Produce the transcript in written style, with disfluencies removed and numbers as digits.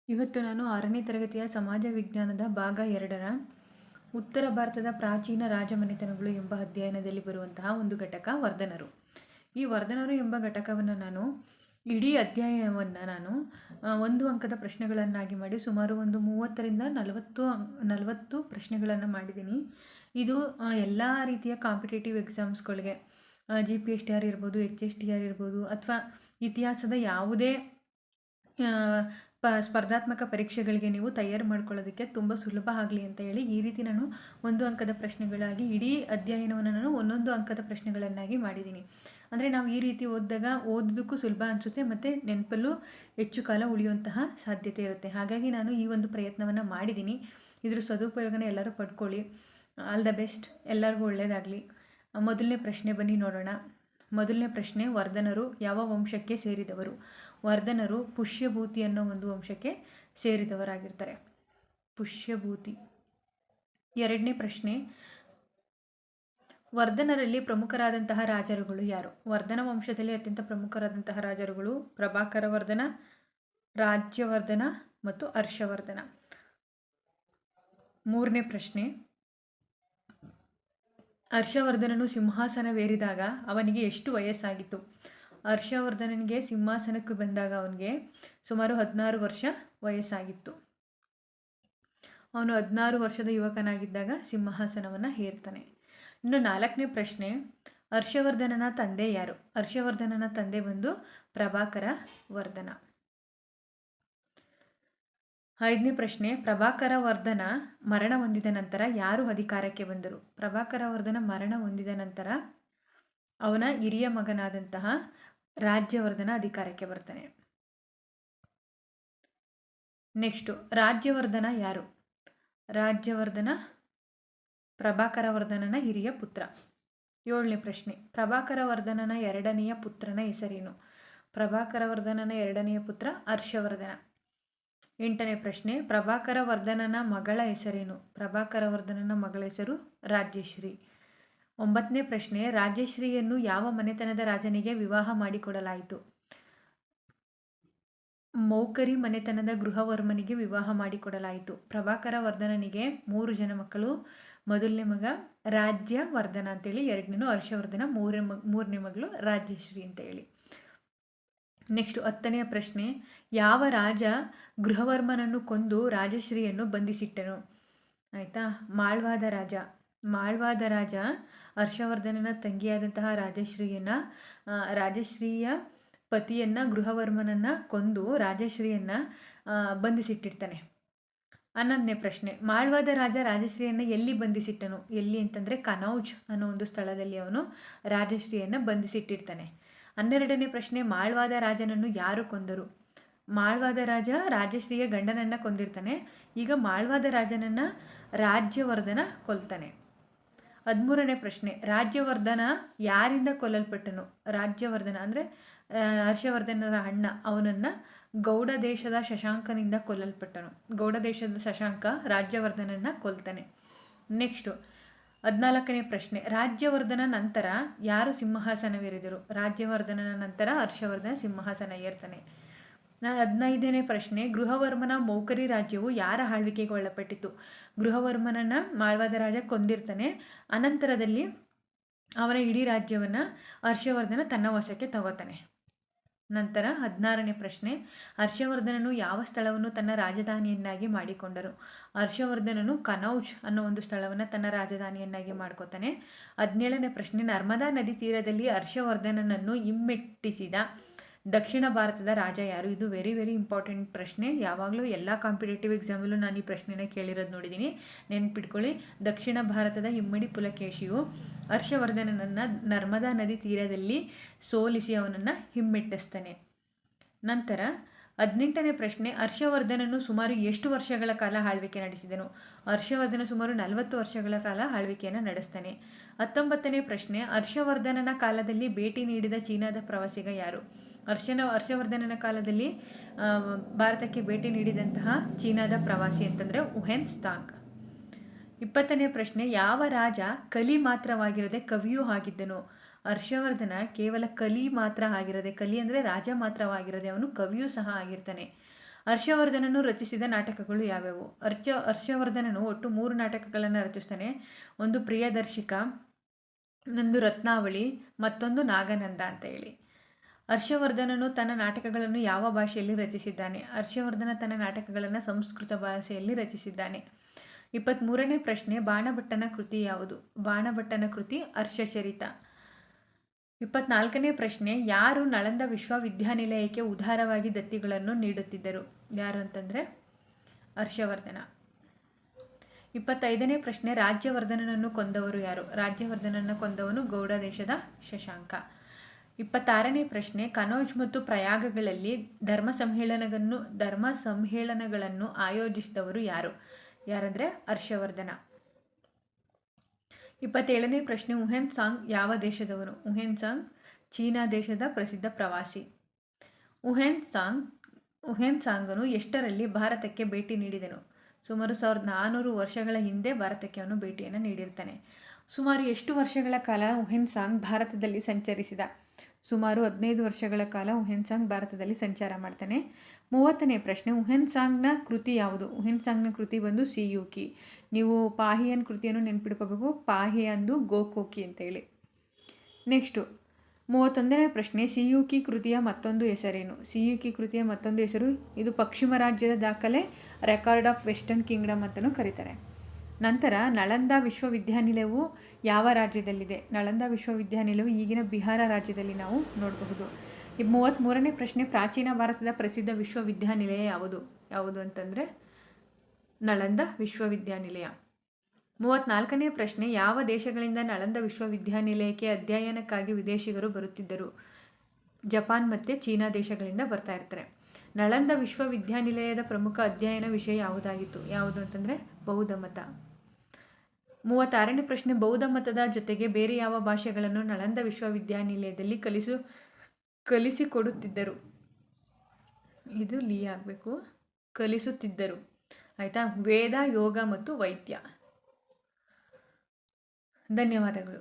ಇವತ್ತು ನಾನು 6ನೇ ತರಗತಿಯ ಸಮಾಜ ವಿಜ್ಞಾನದ ಭಾಗ 2ರ ಉತ್ತರ ಭಾರತದ ಪ್ರಾಚೀನ ರಾಜಮನೆತನಗಳು ಎಂಬ ಅಧ್ಯಯನದಲ್ಲಿ ಬರುವಂತಹ ಒಂದು ಘಟಕ ವರ್ಧನರು. ಈ ವರ್ಧನರು ಎಂಬ ಘಟಕವನ್ನು ನಾನು ಇಡೀ ಅಧ್ಯಾಯವನ್ನು ನಾನು 1 ಅಂಕದ ಪ್ರಶ್ನೆಗಳನ್ನಾಗಿ ಮಾಡಿ ಸುಮಾರು ಒಂದು 30ರಿಂದ 40 ಪ್ರಶ್ನೆಗಳನ್ನು ಮಾಡಿದ್ದೀನಿ. ಇದು ಎಲ್ಲ ರೀತಿಯ ಕಾಂಪಿಟೇಟಿವ್ ಎಕ್ಸಾಮ್ಸ್ಗಳಿಗೆ GPSTR ಇರ್ಬೋದು, HSTR ಇರ್ಬೋದು, ಅಥವಾ ಇತಿಹಾಸದ ಯಾವುದೇ ಸ್ಪರ್ಧಾತ್ಮಕ ಪರೀಕ್ಷೆಗಳಿಗೆ ನೀವು ತಯಾರು ಮಾಡ್ಕೊಳ್ಳೋದಕ್ಕೆ ತುಂಬ ಸುಲಭ ಆಗಲಿ ಅಂತ ಹೇಳಿ ಈ ರೀತಿ ನಾನು 1 ಅಂಕದ ಪ್ರಶ್ನೆಗಳಾಗಿ ಇಡೀ ಅಧ್ಯಯನವನ್ನು ನಾನು 1 ಅಂಕದ ಪ್ರಶ್ನೆಗಳನ್ನಾಗಿ ಮಾಡಿದ್ದೀನಿ. ಅಂದರೆ ನಾವು ಈ ರೀತಿ ಓದೋದಕ್ಕೂ ಸುಲಭ ಅನಿಸುತ್ತೆ ಮತ್ತು ನೆನಪಲ್ಲೂ ಹೆಚ್ಚು ಕಾಲ ಉಳಿಯುವಂತಹ ಸಾಧ್ಯತೆ ಇರುತ್ತೆ. ಹಾಗಾಗಿ ನಾನು ಈ ಒಂದು ಪ್ರಯತ್ನವನ್ನು ಮಾಡಿದ್ದೀನಿ. ಇದ್ರ ಸದುಪಯೋಗನ ಎಲ್ಲರೂ ಪಡ್ಕೊಳ್ಳಿ. ಆಲ್ ದ ಬೆಸ್ಟ್, ಎಲ್ಲರಿಗೂ ಒಳ್ಳೆಯದಾಗಲಿ. ಮೊದಲನೇ ಪ್ರಶ್ನೆ ಬನ್ನಿ ನೋಡೋಣ. ಮೊದಲನೇ ಪ್ರಶ್ನೆ, ವರ್ಧನರು ಯಾವ ವಂಶಕ್ಕೆ ಸೇರಿದವರು? ವರ್ಧನರು ಪುಷ್ಯಭೂತಿ ಅನ್ನೋ ಒಂದು ವಂಶಕ್ಕೆ ಸೇರಿದವರಾಗಿರ್ತಾರೆ. ಪುಷ್ಯಭೂತಿ. ಎರಡನೇ ಪ್ರಶ್ನೆ, ವರ್ಧನರಲ್ಲಿ ಪ್ರಮುಖರಾದಂತಹ ರಾಜರುಗಳು ಯಾರು? ವರ್ಧನ ವಂಶದಲ್ಲಿ ಅತ್ಯಂತ ಪ್ರಮುಖರಾದಂತಹ ರಾಜರುಗಳು ಪ್ರಭಾಕರ ವರ್ಧನ, ರಾಜ್ಯವರ್ಧನ ಮತ್ತು ಹರ್ಷವರ್ಧನ. ಮೂರನೇ ಪ್ರಶ್ನೆ, ಹರ್ಷವರ್ಧನನು ಸಿಂಹಾಸನವೇರಿದಾಗ ಅವನಿಗೆ ಎಷ್ಟು ವಯಸ್ಸಾಗಿತ್ತು? ಹರ್ಷವರ್ಧನನಿಗೆ ಸಿಂಹಾಸನಕ್ಕೆ ಬಂದಾಗ ಅವನಿಗೆ ಸುಮಾರು 16 ವರ್ಷ ವಯಸ್ಸಾಗಿತ್ತು. ಅವನು 16 ವರ್ಷದ ಯುವಕನಾಗಿದ್ದಾಗ ಸಿಂಹಾಸನವನ್ನು ಏರ್ತಾನೆ. ಇನ್ನು 4ನೇ ಪ್ರಶ್ನೆ, ಹರ್ಷವರ್ಧನನ ತಂದೆ ಯಾರು? ಹರ್ಷವರ್ಧನನ ತಂದೆ ಬಂದು ಪ್ರಭಾಕರ ವರ್ಧನ. 5ನೇ ಪ್ರಶ್ನೆ, ಪ್ರಭಾಕರ ವರ್ಧನ ಮರಣ ಹೊಂದಿದ ನಂತರ ಯಾರು ಅಧಿಕಾರಕ್ಕೆ ಬಂದರು? ಪ್ರಭಾಕರ ವರ್ಧನ ಮರಣ ಹೊಂದಿದ ನಂತರ ಅವನ ಹಿರಿಯ ಮಗನಾದಂತಹ ರಾಜ್ಯವರ್ಧನ ಅಧಿಕಾರಕ್ಕೆ ಬರ್ತಾನೆ. ನೆಕ್ಸ್ಟು, ರಾಜ್ಯವರ್ಧನ ಯಾರು? ರಾಜ್ಯವರ್ಧನ ಪ್ರಭಾಕರ ವರ್ಧನನ ಹಿರಿಯ ಪುತ್ರ. 7ನೇ ಪ್ರಶ್ನೆ, ಪ್ರಭಾಕರ ವರ್ಧನನ ಎರಡನೆಯ ಪುತ್ರನ ಹೆಸರೇನು? ಪ್ರಭಾಕರ ವರ್ಧನನ ಎರಡನೆಯ ಪುತ್ರ ಹರ್ಷವರ್ಧನ. 8ನೇ ಪ್ರಶ್ನೆ, ಪ್ರಭಾಕರ ವರ್ಧನನ ಮಗಳ ಹೆಸರೇನು? ಪ್ರಭಾಕರ ವರ್ಧನನ ಮಗಳ ಹೆಸರು ರಾಜ್ಯಶ್ರೀ. 9ನೇ ಪ್ರಶ್ನೆ, ರಾಜ್ಯಶ್ರೀಯನ್ನು ಯಾವ ಮನೆತನದ ರಾಜನಿಗೆ ವಿವಾಹ ಮಾಡಿಕೊಡಲಾಯಿತು? ಮೌಖರಿ ಮನೆತನದ ಗೃಹವರ್ಮನಿಗೆ ವಿವಾಹ ಮಾಡಿಕೊಡಲಾಯಿತು. ಪ್ರಭಾಕರ ವರ್ಧನನಿಗೆ 3 ಜನ ಮಕ್ಕಳು. ಮೊದಲನೇ ಮಗ ರಾಜ್ಯವರ್ಧನ ಅಂತೇಳಿ, ಎರಡನೇನು ಹರ್ಷವರ್ಧನ, ಮೂರನೇ ಮಗಳು ರಾಜ್ಯಶ್ರೀ ಅಂತ ಹೇಳಿ. ನೆಕ್ಸ್ಟು 10ನೆಯ ಪ್ರಶ್ನೆ, ಯಾವ ರಾಜ ಗೃಹವರ್ಮನನ್ನು ಕೊಂದು ರಾಜಶ್ರೀಯನ್ನು ಬಂಧಿಸಿಟ್ಟನು? ಆಯಿತಾ, ಮಾಳ್ವಾದ ರಾಜ. ಮಾಳ್ವಾದ ರಾಜ ಹರ್ಷವರ್ಧನನ ತಂಗಿಯಾದಂತಹ ರಾಜಶ್ರೀಯ ಪತಿಯನ್ನು ಗೃಹವರ್ಮನನ್ನು ಕೊಂದು ರಾಜಶ್ರೀಯನ್ನು ಬಂಧಿಸಿಟ್ಟಿರ್ತಾನೆ. 11ನೇ ಪ್ರಶ್ನೆ, ಮಾಳ್ವಾದ ರಾಜ ರಾಜಶ್ರೀಯನ್ನು ಎಲ್ಲಿ ಬಂಧಿಸಿಟ್ಟನು? ಎಲ್ಲಿ ಅಂತಂದರೆ ಕನೌಜ್ ಅನ್ನೋ ಒಂದು ಸ್ಥಳದಲ್ಲಿ ಅವನು ರಾಜಶ್ರೀಯನ್ನು ಬಂಧಿಸಿಟ್ಟಿರ್ತಾನೆ. 12ನೇ ಪ್ರಶ್ನೆ, ಮಾಳ್ವಾದ ರಾಜನನ್ನು ಯಾರು ಕೊಂದರು? ಮಾಳ್ವಾದ ರಾಜ ರಾಜಶ್ರೀಯ ಗಂಡನನ್ನು ಕೊಂದಿರ್ತಾನೆ. ಈಗ ಮಾಳ್ವಾದ ರಾಜನನ್ನು ರಾಜ್ಯವರ್ಧನ ಕೊಲ್ತಾನೆ. 13ನೇ ಪ್ರಶ್ನೆ, ರಾಜ್ಯವರ್ಧನ ಯಾರಿಂದ ಕೊಲ್ಲಲ್ಪಟ್ಟನು? ರಾಜ್ಯವರ್ಧನ ಅಂದರೆ ಹರ್ಷವರ್ಧನರ ಅಣ್ಣ, ಅವನನ್ನು ಗೌಡ ದೇಶದ ಶಶಾಂಕನಿಂದ ಕೊಲ್ಲಲ್ಪಟ್ಟನು. ಗೌಡ ದೇಶದ ಶಶಾಂಕ ರಾಜ್ಯವರ್ಧನನ್ನು ಕೊಲ್ತಾನೆ. ನೆಕ್ಸ್ಟು 14ನೇ ಪ್ರಶ್ನೆ, ರಾಜ್ಯವರ್ಧನ ನಂತರ ಯಾರು ಸಿಂಹಾಸನವೇರಿದರು? ರಾಜ್ಯವರ್ಧನನ ನಂತರ ಹರ್ಷವರ್ಧನ ಸಿಂಹಾಸನ ಏರ್ತಾನೆ. 15ನೇ ಪ್ರಶ್ನೆ, ಗೃಹವರ್ಮನ ಮೌಖರಿ ರಾಜ್ಯವು ಯಾರ ಆಳ್ವಿಕೆಗೆ ಒಳಪಟ್ಟಿತು? ಗೃಹವರ್ಮನನ್ನು ಮಾಳ್ವಾದ ರಾಜ ಕೊಂದಿರ್ತಾನೆ. ಅನಂತರದಲ್ಲಿ ಅವನ ಇಡೀ ರಾಜ್ಯವನ್ನು ಹರ್ಷವರ್ಧನ ತನ್ನ ವಶಕ್ಕೆ ತಗೋತಾನೆ. ನಂತರ 16ನೇ ಪ್ರಶ್ನೆ, ಹರ್ಷವರ್ಧನನು ಯಾವ ಸ್ಥಳವನ್ನು ತನ್ನ ರಾಜಧಾನಿಯನ್ನಾಗಿ ಮಾಡಿಕೊಂಡರು? ಹರ್ಷವರ್ಧನನು ಕನೌಜ್ ಅನ್ನೋ ಒಂದು ಸ್ಥಳವನ್ನು ತನ್ನ ರಾಜಧಾನಿಯನ್ನಾಗಿ ಮಾಡ್ಕೋತಾನೆ. 17ನೇ ಪ್ರಶ್ನೆ, ನರ್ಮದಾ ನದಿ ತೀರದಲ್ಲಿ ಹರ್ಷವರ್ಧನನನ್ನು ಹಿಮ್ಮೆಟ್ಟಿಸಿದ ದಕ್ಷಿಣ ಭಾರತದ ರಾಜ ಯಾರು? ಇದು ವೆರಿ ಇಂಪಾರ್ಟೆಂಟ್ ಪ್ರಶ್ನೆ. ಯಾವಾಗಲೂ ಎಲ್ಲ ಕಾಂಪಿಟೇಟಿವ್ ಎಕ್ಸಾಮಲ್ಲೂ ನಾನು ಈ ಪ್ರಶ್ನೆನ ಕೇಳಿರೋದು ನೋಡಿದ್ದೀನಿ, ನೆನ್ಪಿಟ್ಕೊಳ್ಳಿ. ದಕ್ಷಿಣ ಭಾರತದ ಇಮ್ಮಡಿ ಪುಲಕೇಶಿಯು ಹರ್ಷವರ್ಧನನನ್ನು ನರ್ಮದಾ ನದಿ ತೀರದಲ್ಲಿ ಸೋಲಿಸಿ ಅವನನ್ನು ಹಿಮ್ಮೆಟ್ಟಿಸ್ತಾನೆ. ನಂತರ 18ನೇ ಪ್ರಶ್ನೆ, ಹರ್ಷವರ್ಧನನು ಸುಮಾರು ಎಷ್ಟು ವರ್ಷಗಳ ಕಾಲ ಆಳ್ವಿಕೆ ನಡೆಸಿದನು? ಹರ್ಷವರ್ಧನ ಸುಮಾರು 40 ವರ್ಷಗಳ ಕಾಲ ಆಳ್ವಿಕೆಯನ್ನು ನಡೆಸ್ತಾನೆ. 19ನೇ ಪ್ರಶ್ನೆ, ಹರ್ಷವರ್ಧನನ ಕಾಲದಲ್ಲಿ ಭೇಟಿ ನೀಡಿದ ಚೀನಾದ ಪ್ರವಾಸಿಗ ಯಾರು? ಹರ್ಷವರ್ಧನನ ಕಾಲದಲ್ಲಿ ಭಾರತಕ್ಕೆ ಭೇಟಿ ನೀಡಿದಂತಹ ಚೀನಾದ ಪ್ರವಾಸಿ ಅಂತಂದರೆ ಉಹೆನ್ ಸಾಂಗ್. 20ನೇ ಪ್ರಶ್ನೆ, ಯಾವ ರಾಜ ಕಲಿ ಮಾತ್ರವಾಗಿರದೆ ಕವಿಯೂ ಆಗಿದ್ದನು? ಹರ್ಷವರ್ಧನ ಕೇವಲ ಕಲಿ ಮಾತ್ರ ಆಗಿರದೆ, ಕಲಿ ಅಂದರೆ ರಾಜ ಮಾತ್ರವಾಗಿರದೆ ಅವನು ಕವಿಯೂ ಸಹ ಆಗಿರ್ತಾನೆ. ಹರ್ಷವರ್ಧನನು ರಚಿಸಿದ ನಾಟಕಗಳು ಯಾವ್ಯಾವು? ಹರ್ಷವರ್ಧನನು ಒಟ್ಟು 3 ನಾಟಕಗಳನ್ನು ರಚಿಸ್ತಾನೆ. ಒಂದು ಪ್ರಿಯದರ್ಶಿಕ, ಇನ್ನೊಂದು ರತ್ನಾವಳಿ, ಮತ್ತೊಂದು ನಾಗನಂದ ಅಂತ ಹೇಳಿ. ಹರ್ಷವರ್ಧನನು ತನ್ನ ನಾಟಕಗಳನ್ನು ಯಾವ ಭಾಷೆಯಲ್ಲಿ ರಚಿಸಿದ್ದಾನೆ? ಹರ್ಷವರ್ಧನ ತನ್ನ ನಾಟಕಗಳನ್ನು ಸಂಸ್ಕೃತ ಭಾಷೆಯಲ್ಲಿ ರಚಿಸಿದ್ದಾನೆ. 23ನೇ ಪ್ರಶ್ನೆ, ಬಾಣಭಟ್ಟನ ಕೃತಿ ಯಾವುದು? ಬಾಣಭಟ್ಟನ ಕೃತಿ ಹರ್ಷಚರಿತ. 24ನೇ ಪ್ರಶ್ನೆ, ಯಾರು ನಳಂದ ವಿಶ್ವವಿದ್ಯಾನಿಲಯಕ್ಕೆ ಉದಾರವಾಗಿ ದತ್ತಿಗಳನ್ನು ನೀಡುತ್ತಿದ್ದರು? ಯಾರು ಅಂತಂದರೆ ಹರ್ಷವರ್ಧನ. 25ನೇ ಪ್ರಶ್ನೆ, ರಾಜ್ಯವರ್ಧನನನ್ನು ಕೊಂದವರು ಯಾರು? ರಾಜ್ಯವರ್ಧನನ್ನು ಕೊಂದವನು ಗೌಡ ದೇಶದ ಶಶಾಂಕ. 26ನೇ ಪ್ರಶ್ನೆ, ಕನೌಜ್ ಮತ್ತು ಪ್ರಯಾಗಗಳಲ್ಲಿ ಧರ್ಮ ಸಮ್ಮೇಳನಗಳನ್ನು ಆಯೋಜಿಸಿದವರು ಯಾರು? ಯಾರಂದರೆ ಹರ್ಷವರ್ಧನ. 27ನೇ ಪ್ರಶ್ನೆ, ಉಹೆನ್ ಸಾಂಗ್ ಯಾವ ದೇಶದವನು? ಉಹೆನ್ ಸಾಂಗ್ ಚೀನಾ ದೇಶದ ಪ್ರಸಿದ್ಧ ಪ್ರವಾಸಿ. ಉಹೆನ್ ಸಾಂಗನು ಎಷ್ಟರಲ್ಲಿ ಭಾರತಕ್ಕೆ ಭೇಟಿ ನೀಡಿದನು? ಸುಮಾರು 1400 ವರ್ಷಗಳ ಹಿಂದೆ ಭಾರತಕ್ಕೆ ಅವನು ಭೇಟಿಯನ್ನು ನೀಡಿರ್ತಾನೆ. ಸುಮಾರು ಎಷ್ಟು ವರ್ಷಗಳ ಕಾಲ ಉಹೆನ್ ಸಾಂಗ್ ಭಾರತದಲ್ಲಿ ಸಂಚರಿಸಿದ? ಸುಮಾರು 15 ವರ್ಷಗಳ ಕಾಲ ಉಹೆನ್ ಸಾಂಗ್ ಭಾರತದಲ್ಲಿ ಸಂಚಾರ ಮಾಡ್ತಾನೆ. 30ನೇ ಪ್ರಶ್ನೆ, ಉಹೆನ್ ಸಾಂಗ್ನ ಕೃತಿ ಯಾವುದು? ಉಹೆನ್ ಸಾಂಗ್ನ ಕೃತಿ ಬಂದು ಸಿಯೂಕಿ. ನೀವು ಪಾಹಿಯನ್ ಕೃತಿಯನ್ನು ನೆನ್ಪಿಡ್ಕೋಬೇಕು, ಪಾಹಿ ಅಂದು ಗೋಕೋಕಿ ಅಂತೇಳಿ. ನೆಕ್ಸ್ಟು 31ನೇ ಪ್ರಶ್ನೆ, ಸಿಯೂಕಿ ಕೃತಿಯ ಮತ್ತೊಂದು ಹೆಸರೇನು? ಸಿಯೂಕಿ ಕೃತಿಯ ಮತ್ತೊಂದು ಹೆಸರು, ಇದು ಪಶ್ಚಿಮ ರಾಜ್ಯದ ದಾಖಲೆ, ರೆಕಾರ್ಡ್ ಆಫ್ ವೆಸ್ಟರ್ನ್ ಕಿಂಗ್ಡಮ್ ಅಂತಲೂ ಕರೀತಾರೆ. ನಂತರ ನಳಂದ ವಿಶ್ವವಿದ್ಯಾನಿಲಯವು ಯಾವ ರಾಜ್ಯದಲ್ಲಿದೆ? ನಳಂದ ವಿಶ್ವವಿದ್ಯಾನಿಲಯವು ಈಗಿನ ಬಿಹಾರ ರಾಜ್ಯದಲ್ಲಿ ನಾವು ನೋಡಬಹುದು. 33ನೇ ಪ್ರಶ್ನೆ, ಪ್ರಾಚೀನ ಭಾರತದ ಪ್ರಸಿದ್ಧ ವಿಶ್ವವಿದ್ಯಾನಿಲಯ ಯಾವುದು ಅಂತಂದರೆ ನಳಂದ ವಿಶ್ವವಿದ್ಯಾನಿಲಯ. 34ನೇ ಪ್ರಶ್ನೆ, ಯಾವ ದೇಶಗಳಿಂದ ನಳಂದ ವಿಶ್ವವಿದ್ಯಾನಿಲಯಕ್ಕೆ ಅಧ್ಯಯನಕ್ಕಾಗಿ ವಿದೇಶಿಗರು ಬರುತ್ತಿದ್ದರು? ಜಪಾನ್ ಮತ್ತು ಚೀನಾ ದೇಶಗಳಿಂದ ಬರ್ತಾ ಇರ್ತಾರೆ. ನಳಂದ ವಿಶ್ವವಿದ್ಯಾನಿಲಯದ ಪ್ರಮುಖ ಅಧ್ಯಯನ ವಿಷಯ ಯಾವುದು ಅಂತಂದರೆ ಬೌದ್ಧ ಮತ. 36ನೇ ಪ್ರಶ್ನೆ, ಬೌದ್ಧ ಮತದ ಜೊತೆಗೆ ಬೇರೆ ಯಾವ ಭಾಷೆಗಳನ್ನು ನಳಂದ ವಿಶ್ವವಿದ್ಯಾನಿಲಯದಲ್ಲಿ ಕಲಿಸಿಕೊಡುತ್ತಿದ್ದರು? ಇದು ಲೀ ಆಗಬೇಕು, ಕಲಿಸುತ್ತಿದ್ದರು. ಆಯಿತಾ? ವೇದ, ಯೋಗ ಮತ್ತು ವೈದ್ಯ. ಧನ್ಯವಾದಗಳು.